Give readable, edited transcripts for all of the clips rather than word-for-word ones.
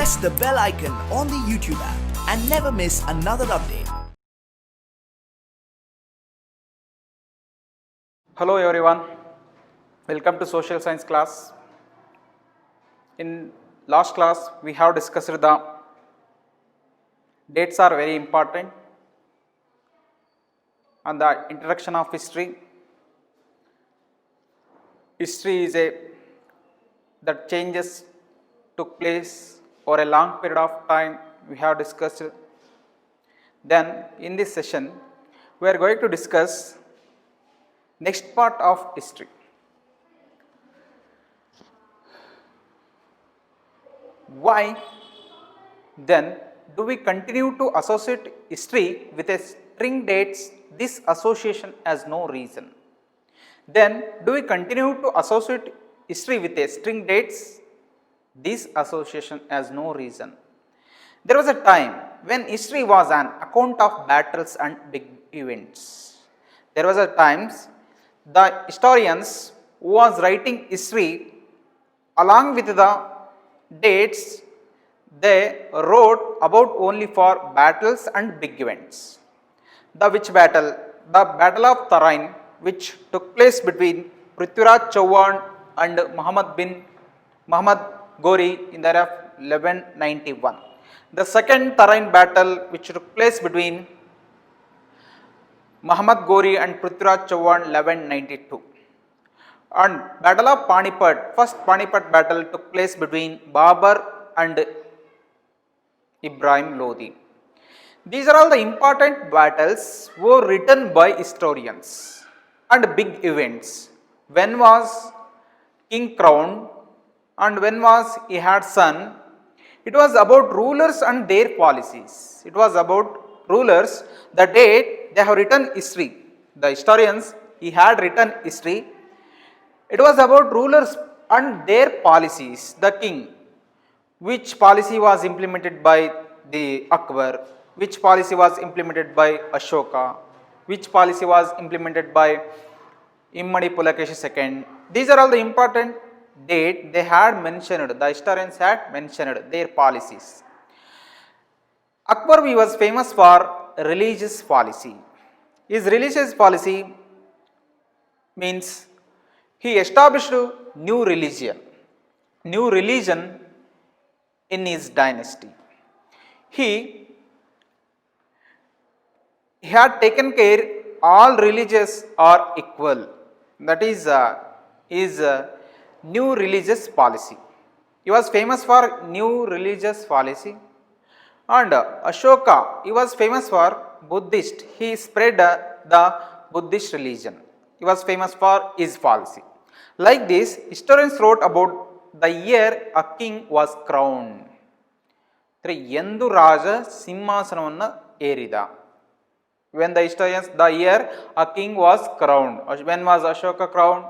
press the bell icon on the YouTube app and never miss another update. Hello everyone, welcome to social science class. In last class we have discussed the dates are very important and the introduction of history. History is that changes took place over a long period of time we have discussed. Then in this session we are going to discuss next part of history. Why then do we continue to associate history with a string dates? This association has no reason. Then do we continue to associate history with a string dates? This association has no reason. There was a time when history was an account of battles and big events. There was a times the historians who was writing history along with the dates, they wrote about only for battles and big events. The which battle? The Battle of Tarain, which took place between Prithviraj Chauhan and Muhammad Ghori in the year of 1191. The second Tarain battle, which took place between Muhammad Ghori and Prithviraj Chauhan 1192. And Battle of Panipat, first Panipat battle took place between Babur and Ibrahim Lodi. These are all the important battles were written by historians and big events. When was king crowned and when was he had son? It was about rulers and their policies. It was about rulers. The date they have written history. The historians he had written history. It was about rulers and their policies. The king, which policy was implemented by the Akbar, which policy was implemented by Ashoka, which policy was implemented by Immadi Pulakeshin II. These are all the important date they had mentioned, the historians had mentioned their policies. Akbar was famous for religious policy. His religious policy means he established new religion in his dynasty. He had taken care all religions are equal. That is his new religious policy. He was famous for new religious policy. And Ashoka, he was famous for Buddhist. He spread the Buddhist religion. He was famous for his policy. Like this, historians wrote about the year a king was crowned. Yendu Raja Simhasanavana Erida. When the historians, the year a king was crowned. When was Ashoka crowned?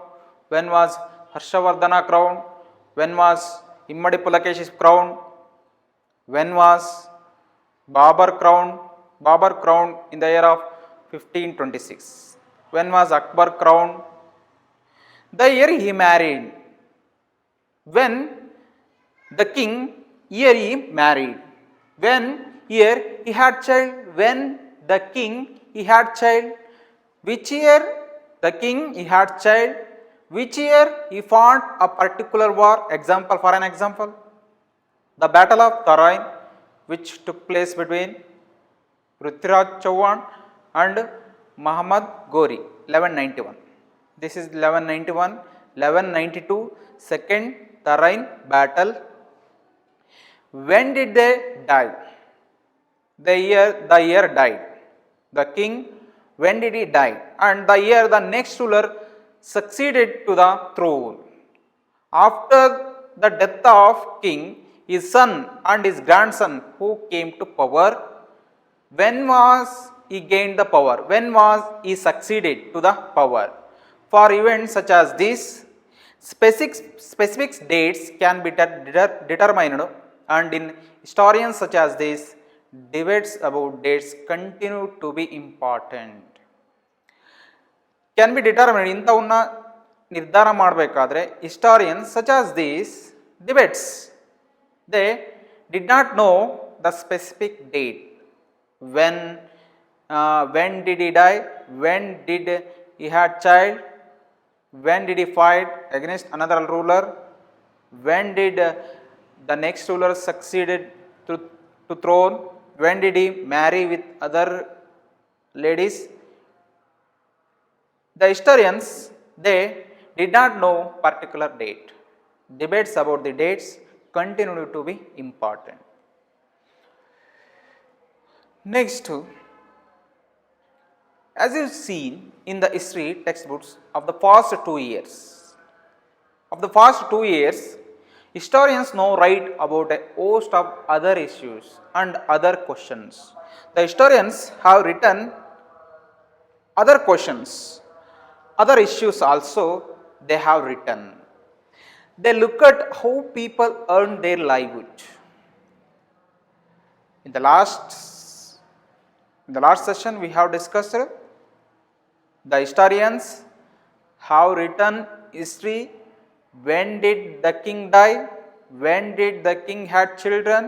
When was Harshavardhana crowned? When was Immadi Pulakeshin crowned? When was Babur crowned? Babur crowned in the year of 1526. When was Akbar crowned? The year he married. When the king year he married. When year he had child. When the king he had child. Which year the king he had child. Which year he fought a particular war. Example, for an example, the Battle of Tarain, which took place between Prithviraj Chauhan and Muhammad Ghori, 1191. This is 1191, 1192, second Tarain battle. When did they die? The year died. The king, when did he die? And the year the next ruler succeeded to the throne. After the death of king, his son and his grandson who came to power, when was he gained the power? When was he succeeded to the power? For events such as this, specific dates can be determined, and in historians such as this, debates about dates continue to be important. Can be determined ಇಂಥವನ್ನ ನಿರ್ಧಾರ ಮಾಡಬೇಕಾದ್ರೆ historians such as these debates they did not know the specific date. When did he die? When did he had child? When did he fight against another ruler? When did the next ruler succeeded to throne? When did he marry with other ladies? The historians, they did not know particular date. Debates about the dates continue to be important. Next, as you've seen in the history textbooks of the past 2 years, historians now write about a host of other issues and other questions. The historians have written other questions, other issues also they have written. They look at how people earn their livelihood. In the last session we have discussed the historians have written history. When did the king die? When did the king had children?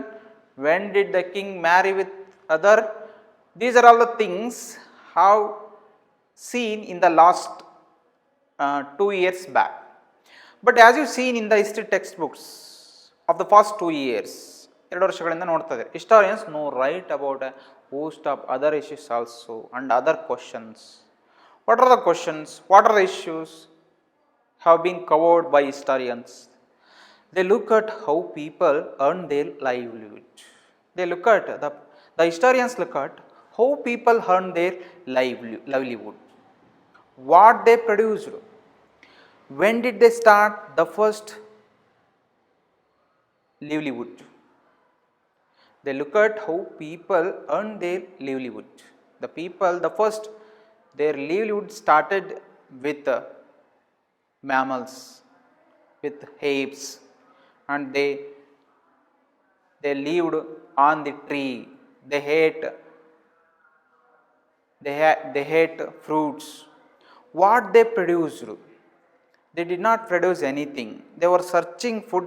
When did the king marry with other? These are all the things have seen in the last 2 years back. But as you seen in the history textbooks of the past 2 years, 2 ವರ್ಷಗಳಿಂದ ನೋಡ್ತಾ ಇದ್ದಾರೆ, historians know write about a host of other issues also and other questions. What are the questions? What are the issues have been covered by historians? They look at how people earn their livelihood. They look at the historians look at how people earn their livelihood. What they produced. When did they start the first livelihood? They look at how people earn their livelihood. Their livelihood started with mammals, with apes, and they lived on the tree. They ate fruits. What they produced? They did not produce anything. They were searching food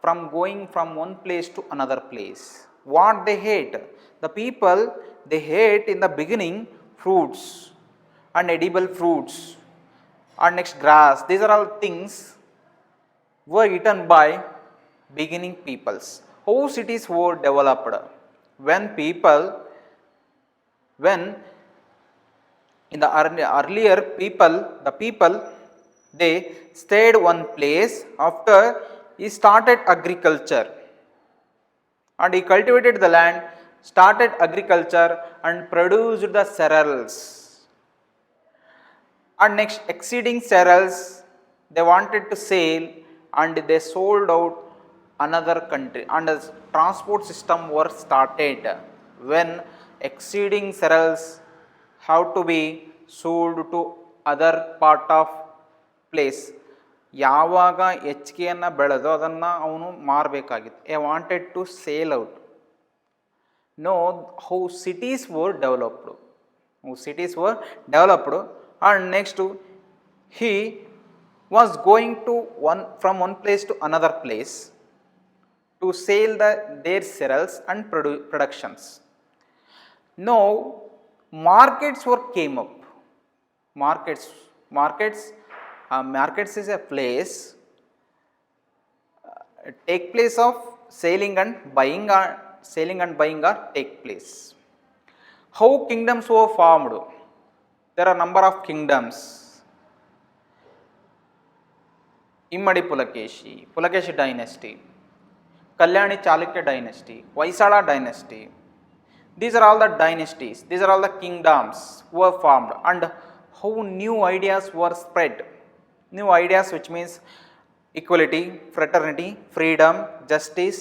from going from one place to another place. What they ate? The people, they ate in the beginning fruits and edible fruits and next grass. These are all things were eaten by beginning peoples. How cities were developed? When in the earlier the people they stayed one place after he started agriculture and he cultivated the land, started agriculture and produced the cereals. And next exceeding cereals they wanted to sell and they sold out another country and the transport system were started. When exceeding cereals have to be sold to other part of place, ಯಾವಾಗ ಹೆಚ್ಚಿಗೆಯನ್ನು ಬೆಳೆದು ಅದನ್ನು ಅವನು ಮಾರಬೇಕಾಗಿತ್ತು. I wanted to sell out. Know how cities were developed. And next he was going to from one place to another place to sell their cereals and productions. Now markets came up. Markets is a place take place of selling and buying are take place. How kingdoms were formed? There are number of kingdoms. Immadi Pulakeshi dynasty, Kalyani Chalukya dynasty, Vaisala dynasty. These are all the dynasties, these are all the kingdoms were formed and how new ideas were spread. New ideas which means equality, fraternity, freedom, justice.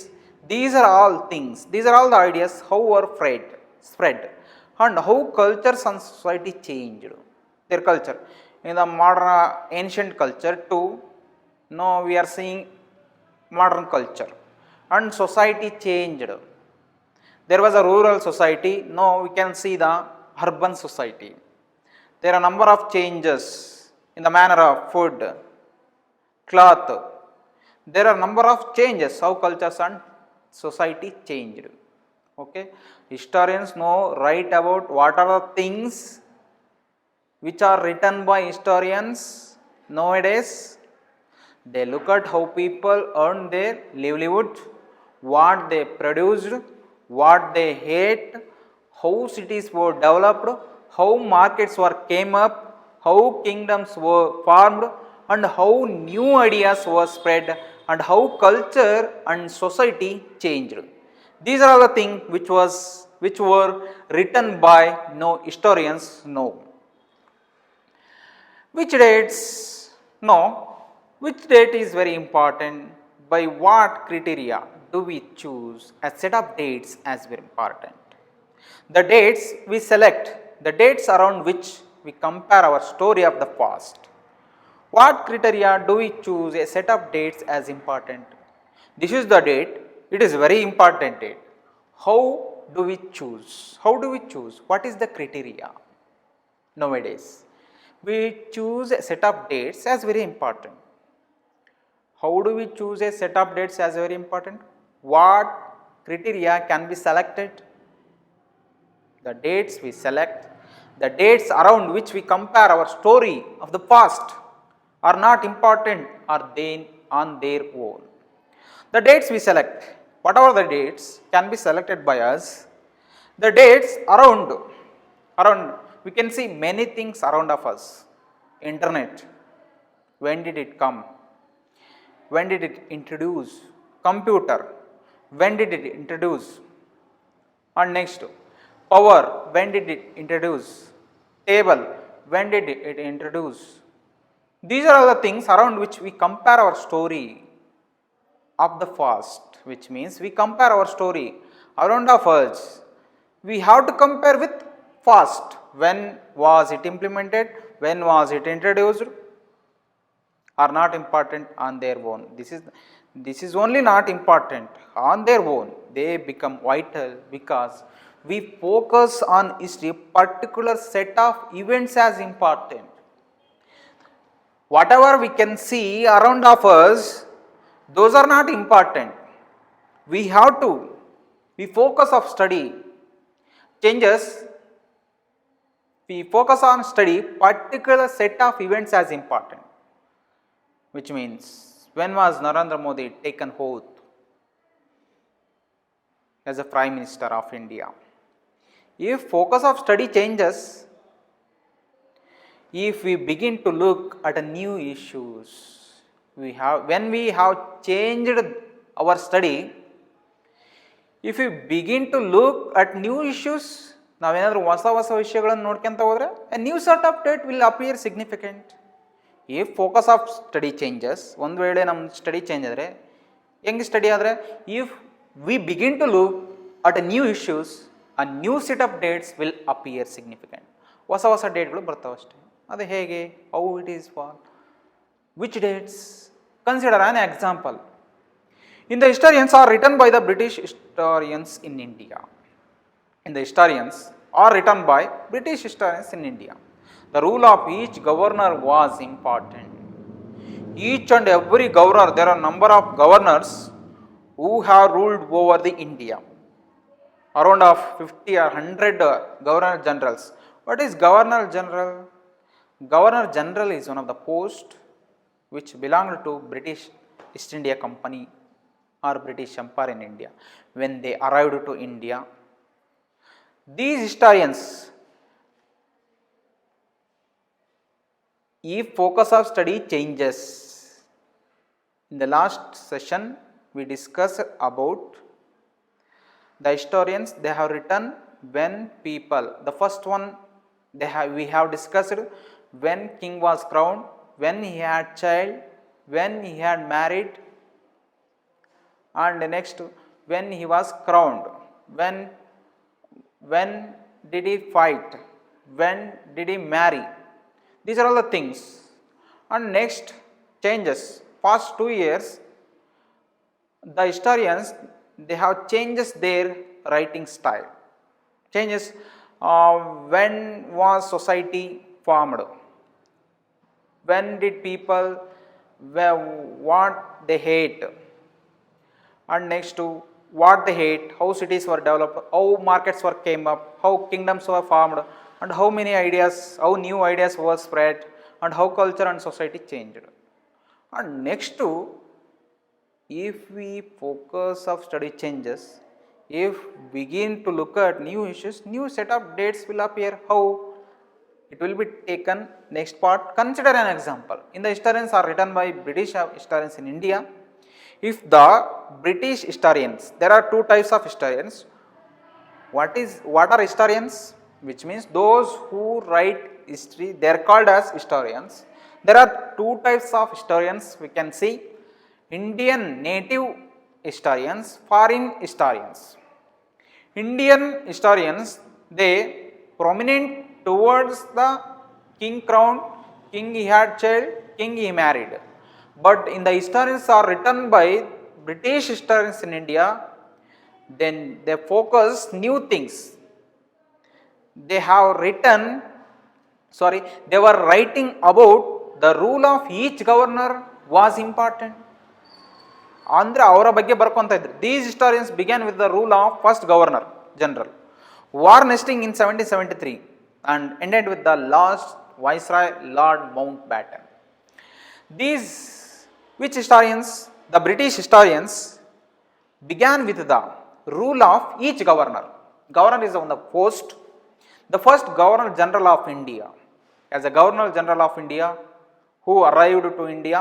These are all things, these are all the ideas how were spread and how cultures and society changed. Their culture in the modern ancient culture to now we are seeing modern culture and society changed. There was a rural society, now we can see the urban society. There are number of changes in the manner of food, cloth. There are number of changes how cultures and society changed. Okay, historians know write about what are the things which are written by historians nowadays. They look at how people earn their livelihood, what they produced, what they ate, how cities were developed, how markets were came up, how kingdoms were formed, and how new ideas were spread, and how culture and society changed. These are all the things which were written by no historians know. Which dates? No. Which date is very important? By what criteria do we choose a set of dates as very important? The dates we select, the dates around which we compare our story of the past. What criteria do we choose a set of dates as important? This is the date, it is very important date. How do we choose? How do we choose? What is the criteria nowadays? We choose a set of dates as very important. How do we choose a set of dates as very important? What criteria can be selected? The dates we select, the dates around which we compare our story of the past are not important, are they on their own. The dates we select, whatever the dates can be selected by us, the dates around we can see many things around of us. Internet, when did it come? When did it introduce? Computer, when did it introduce? And next, power, when did it introduce? Table, when did it introduce? These are all the things around which we compare our story of the past, which means we compare our story around of us. We have to compare with past. When was it implemented? When was it introduced? Are not important on their own. This is only not important on their own. They become vital because we focus on history, particular set of events as important. Whatever we can see around of us, those are not important. We have to, we focus of study changes, we focus on study particular set of events as important, which means when was Narendra Modi taken oath as a Prime Minister of India? If focus of study changes, if we begin to look at new issues, when we have changed our study, if we begin to look at new issues, ನಾವೇನಾದರೂ ಹೊಸ ವಿಷಯಗಳನ್ನು ನೋಡ್ಕೊಂತ ಹೋದರೆ a new set of date will appear significant. If focus of study changes, ಒಂದು ವೇಳೆ ನಮ್ಮ study change ಆದರೆ, ಹೆಂಗೆ ಸ್ಟಡಿ ಆದರೆ, if we begin to look at a new issues, a new set of dates will appear significant. ಹೊಸ ಡೇಟ್ಗಳು ಬರ್ತಾವೆ ಅಷ್ಟೇ. ಅದು ಹೇಗೆ? How it is for? Which dates? Consider an example. In the historians are written by the British historians in India. In the historians are written by British historians in India. The rule of each governor was important. Each and every governor, there are number of governors who have ruled over the India. Around of 50 or 100 governor generals. What is governor general? Governor general is one of the posts which belonged to British East India Company or British Empire in India. When they arrived to India, these historians, if focus of study changes, in the last session we discussed about the historians, they have written when people, the first one we have discussed when king was crowned, when he had child, when he had married, and next when he was crowned, when did he fight, when did he marry. These are all the things. And next changes, past 2 years the historians, they have changes their writing style. Changes, when was society formed, when did people, what they hate, and next to what they ate, how cities were developed, how markets were came up, how kingdoms were formed, and how many ideas, how new ideas were spread, and how culture and society changed. And next to, if we focus of study changes, if begin to look at new issues, new set of dates will appear. How it will be taken next part. Consider an example. In the historians are written by British historians in India. If the British historians, there are two types of historians. What are historians? Which means those who write history, they are called as historians. There are two types of historians we can see: Indian native historians, foreign historians. Indian historians, they prominent towards the king crown, king he had child, king he married. But in the historians are written by British historians in India, then they focus new things. They have written, they were writing about the rule of each governor was important. Andre avara ಬಗ್ಗೆ ಬರ್ಕೊಂತ ಇದ್ರು. These historians began with the rule of first governor general, war nesting in 1773, and ended with the last viceroy Lord Mountbatten. These which historians? The British historians began with the rule of each governor. Governor is on the post. The first governor general of India, as a governor general of India, who arrived to India,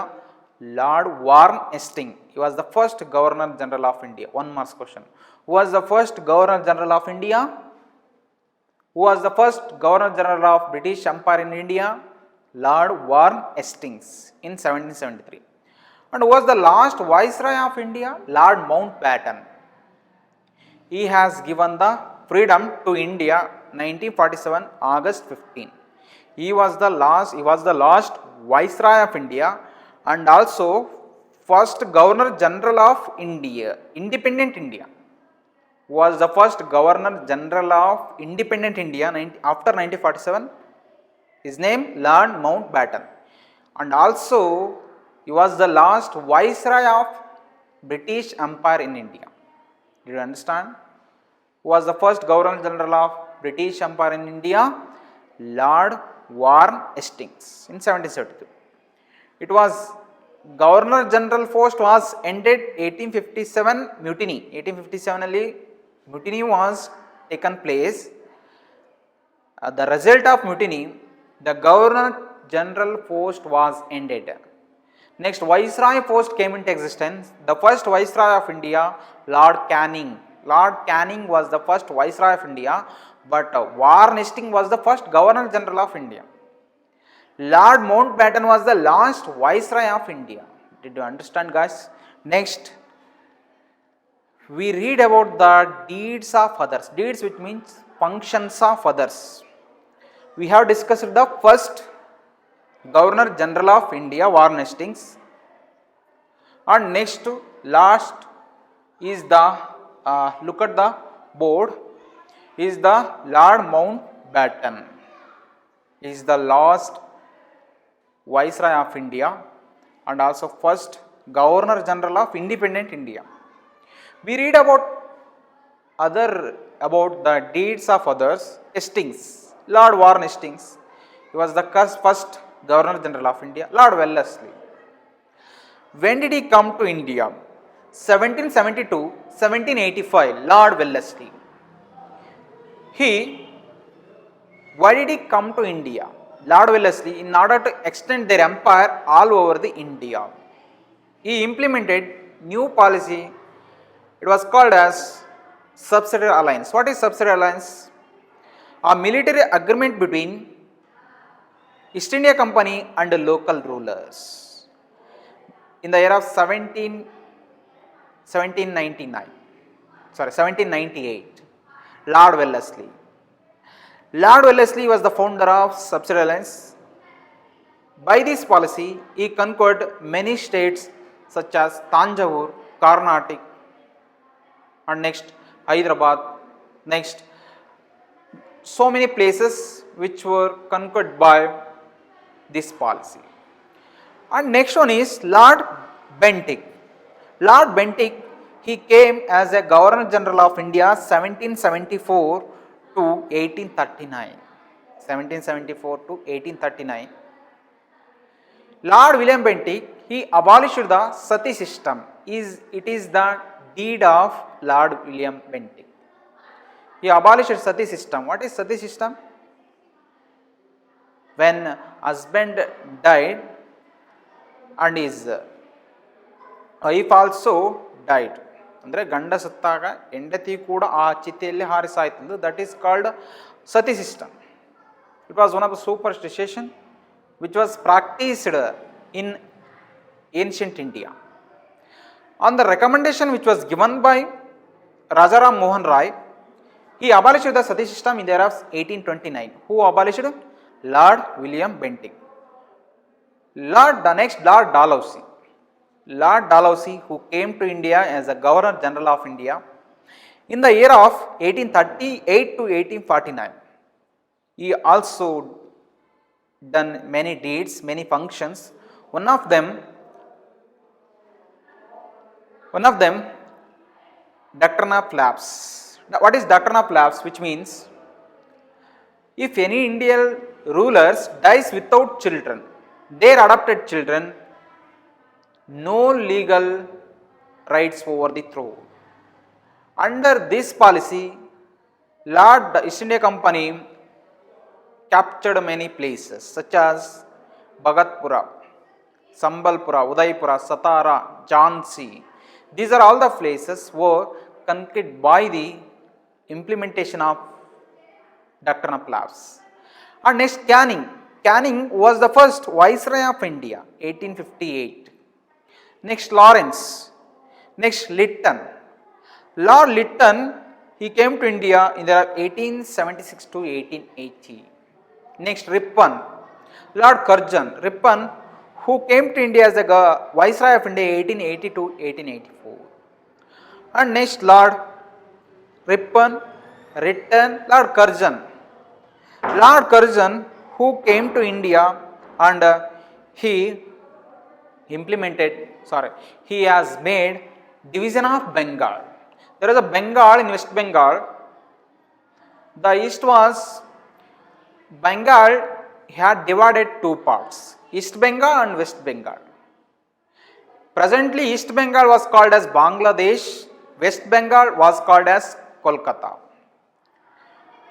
Lord Warren Hastings. He was the first governor general of India. One more question. Who was the first governor general of India? Who was the first governor general of British Empire in India? Lord Warren Hastings in 1773. And who was the last viceroy of India? Lord Mountbatten. He has given the freedom to India 1947 August 15. He was the last viceroy of India and also first governor general of India, independent India. Was the first governor general of independent India after 1947. His name Lord Mountbatten. And also he was the last viceroy of British Empire in India. Did you understand? Who was the first governor general of British Empire in India? Lord Warren Hastings in 1772. It was governor general post was ended 1857 mutiny. 1857 ಅಲ್ಲಿ mutiny was taken place. The result of mutiny, the governor general post was ended. Next, viceroy post came into existence. The first viceroy of India, Lord Canning. Lord Canning was the first viceroy of India, but Warren Hastings was the first governor general of India. Lord Mountbatten was the last viceroy of India. Did you understand, guys? Next, we read about the deeds of others. Deeds, which means functions of others. We have discussed the first governor general of India, Warren Hastings, and next last is the look at the board, is the Lord Mountbatten. Is the last viceroy of India and also first governor general of independent India. We read about the deeds of others. Hastings, Lord Warren Hastings, he was the first governor general of India. Lord Wellesley, when did he come to India? 1772, 1785. Lord Wellesley, why did he come to India? Lord Wellesley, in order to extend their empire all over the India, he implemented new policy. It was called as subsidiary alliance. What is subsidiary alliance? A military agreement between East India Company and the local rulers. In the year of 1798, Lord Wellesley. Lord Wellesley was the founder of subsidiary alliance. By this policy, he conquered many states such as Tanjavur, Karnataka, and next Hyderabad. Next, so many places which were conquered by this policy. And next one is Lord Bentinck. Lord Bentinck, He came as a Governor General of India 1774 to 1839. 1774 to 1839. Lord William Bentinck, he abolished the sati system. It is the deed of Lord William Bentinck. He abolished sati system. What is sati system? When husband died and his wife also died, ಅಂದರೆ ಗಂಡ ಸತ್ತಾಗ ಹೆಂಡತಿ ಕೂಡ ಆ ಚಿತೆಯಲ್ಲಿ ಹಾರಿ ಸಾಯ್ತಿದ್ದು, that is called ಸತಿ system. It was one of the superstition which was practiced in ancient India. On the recommendation which was given by Rajaram Mohan Roy, he abolished the sati system in the year of 1829. Who abolished? Lord William Bentinck. Lord Dalhousie. Lord Dalhousie, who came to India as a Governor General of India in the year of 1838 to 1849. He also done many deeds, many functions. One of them, doctrine of lapse. What is doctrine of lapse? Which means, if any Indian rulers dies without children, their adopted children, no legal rights over the throne. Under this policy, Lord East India Company captured many places such as Bhagatpura, Sambalpura, Udaipura, Satara, Jhansi. These are all the places were conquered by the implementation of doctrine of lapse. And next, Canning. Canning was the first Viceroy of India, 1858. Next, Lawrence. Next, Lytton. Lord Lytton, he came to India in the 1876 to 1880. Next, Ripon. Lord Curzon. Ripon, who came to India as a Viceroy of India 1880 to 1884. And next, Lord Ripon, Lord Curzon. Lord Curzon, who came to India and he has made division of Bengal. There is a Bengal in West Bengal. The east was Bengal had divided two parts, East Bengal and West Bengal. Presently, East Bengal was called as Bangladesh, West Bengal was called as Kolkata.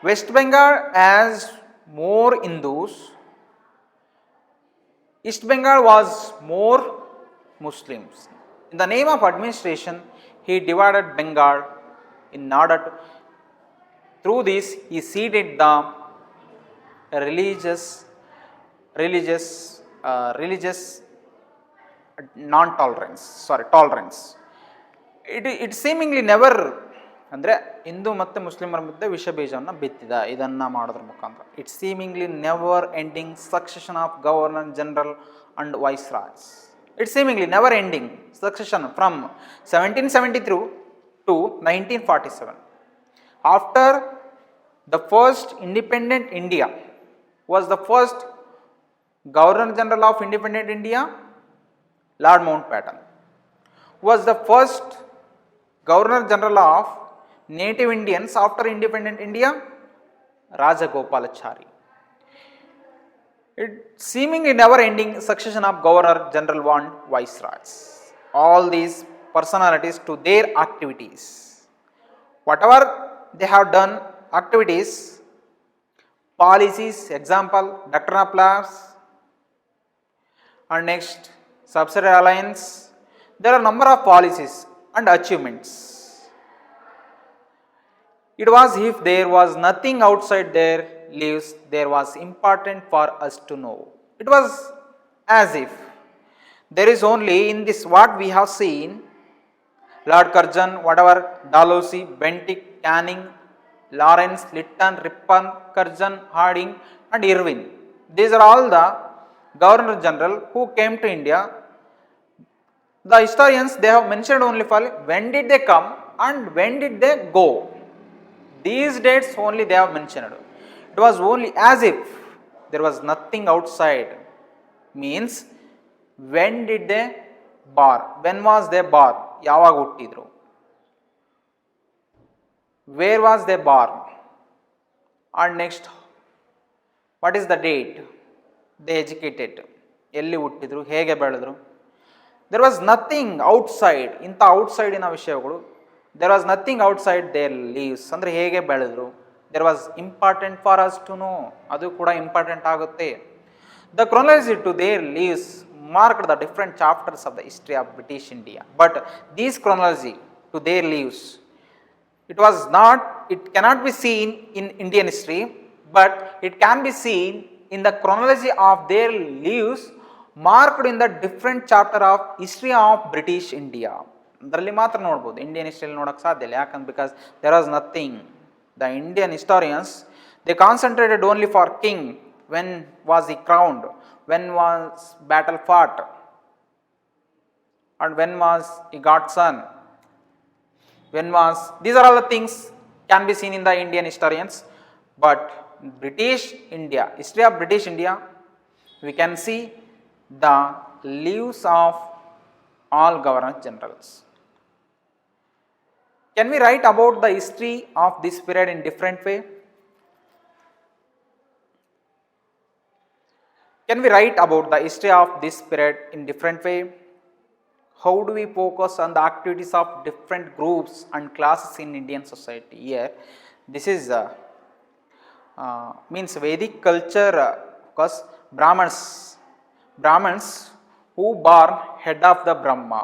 West Bengal has more Hindus, East Bengal was more Muslims. In the name of administration, he divided Bengal in order to, through this he ceded the religious tolerance. It seemingly never, ಅಂದರೆ ಹಿಂದೂ ಮತ್ತು ಮುಸ್ಲಿಮರ ಮಧ್ಯೆ ವಿಷ ಬೀಜವನ್ನು ಬಿತ್ತಿದ ಇದನ್ನು ಮಾಡೋದ್ರ ಮುಖಾಂತರ. It seemingly never ending succession of governor general and viceroys. It's seemingly never ending succession from 1773 to 1947. After the first independent India was the first Governor General of independent India, Lord Mountbatten. Was the first Governor General of native Indians after independent India, Rajagopalachari. It seemingly never ending succession of Governor General and Viceroys. All these personalities to their activities. Whatever they have done activities, policies, example, doctrine of lapse, and next, subsidiary alliance. There are number of policies and achievements. It was if there was nothing outside their lives, there was important for us to know. It was as if there is only in this what we have seen, Lord Curzon, whatever, Dalhousie, Bentinck, Canning, Lawrence, Lytton, Ripon, Curzon, Harding and Irwin. These are all the Governor General who came to India. The historians, they have mentioned only for when did they come and when did they go. These dates only they have mentioned. It was only as if there was nothing outside. Means when did they bar? When was they bar? ಯಾವಾಗ ಹುಟ್ಟಿದ್ರು? where was they born, and next what is the date they educated, ಎಲ್ಲಿ ಹುಟ್ಟಿದ್ರು, ಹೇಗೆ ಬೆಳೆದ್ರು. There was nothing outside, ಇಂಥ ಔಟ್ಸೈಡಿನ ವಿಷಯಗಳು, there was nothing outside their lives, ಅಂದರೆ ಹೇಗೆ ಬೆಳೆದ್ರು. There was important for us to know, ಅದು ಕೂಡ ಇಂಪಾರ್ಟೆಂಟ್ ಆಗುತ್ತೆ. The chronology to their lives marked the different chapters of the history of British India. But these chronology to their lives, it cannot be seen in Indian history, but it can be seen in the chronology of their lives marked in the different chapter of history of British India. ಅದರಲ್ಲಿ ಮಾತ್ರ ನೋಡ್ಬೋದು, Indian ಹಿಸ್ಟ್ರಿಯಲ್ಲಿ ನೋಡೋಕ್ಕೆ ಸಾಧ್ಯ ಇಲ್ಲ. ಯಾಕಂದ್ರೆ because there was nothing. The Indian historians they concentrated only for king, when was he crowned, when was battle fought, and when was he got son, when was, these are all the things can be seen in the Indian historians. But British India, history of British India, we can see the lives of all governor generals. Can we write about the history of this period in different way? Can we write about the history of this period in different way? How do we focus on the activities of different groups and classes in Indian society? Here, this is means Vedic culture, because Brahmins who born head of the Brahma,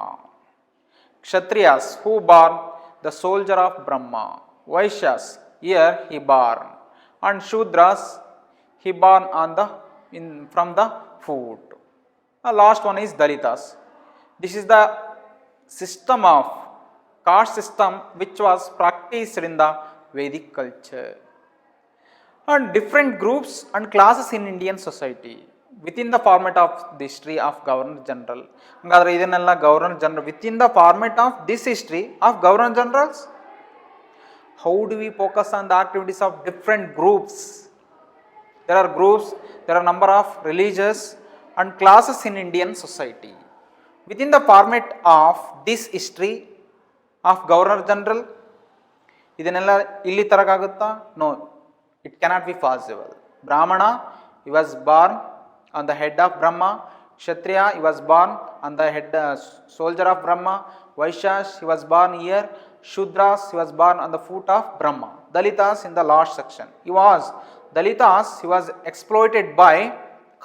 Kshatriyas who born the soldier of Brahma, Vaishyas here he born, and Shudras he born on the from the food. The last one is Dalitas. This is the system of caste system which was practiced in the Vedic culture. And different groups and classes in Indian society within the format of the history of Governor General. Hangadre idanella Governor General within the format of this history of Governor Generals. How do we focus on the activities of different groups? There are groups, there are number of religious and classes in Indian society. Within the format of this history of Governor General, idanella illi taragagutta? No, it cannot be possible. Brahmana, he was born on the head of Brahma. Kshatriya, he was born on the head soldier of Brahma. Vaishyas, he was born here. Shudras, he was born on the foot of Brahma. Dalitas in the last section, Dalitas, he was exploited by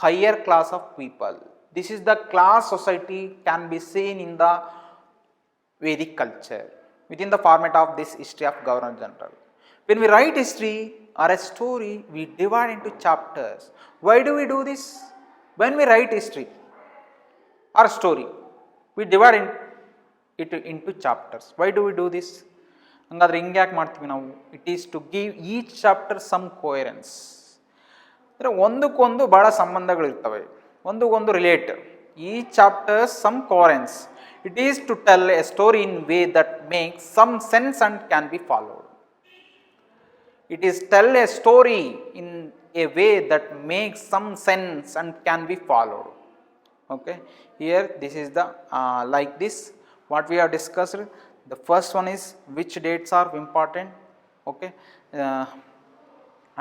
higher class of people. This is the class society can be seen in the Vedic culture within the format of this history of Governor General. When we write history or a story, we divide into chapters. Why do we do this? When we write history or a story, we divide it into chapters. Why do we do this? ಹಂಗಾದ್ರೆ ಹಿಂಗೆ ಯಾಕೆ ಮಾಡ್ತೀವಿ ನಾವು? It is to give each chapter some coherence. ಅಂದರೆ ಒಂದಕ್ಕೊಂದು ಭಾಳ ಸಂಬಂಧಗಳಿರ್ತವೆ, ಒಂದಕ್ಕೊಂದು ರಿಲೇಟ್. ಈ chapter some coherence. It is to tell a story in way that makes some sense and can be followed. It is tell a story in a way that makes some sense and can be followed. Okay, here this is the like this what we have discussed. The first one is which dates are important, okay,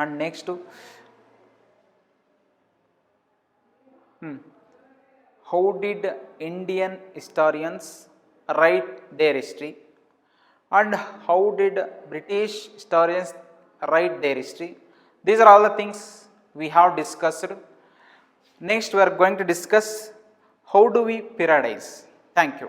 and next to how did Indian historians write their history, and how did British historians write their history. These are all the things we have discussed. Next we are going to discuss how do we periodize. Thank you.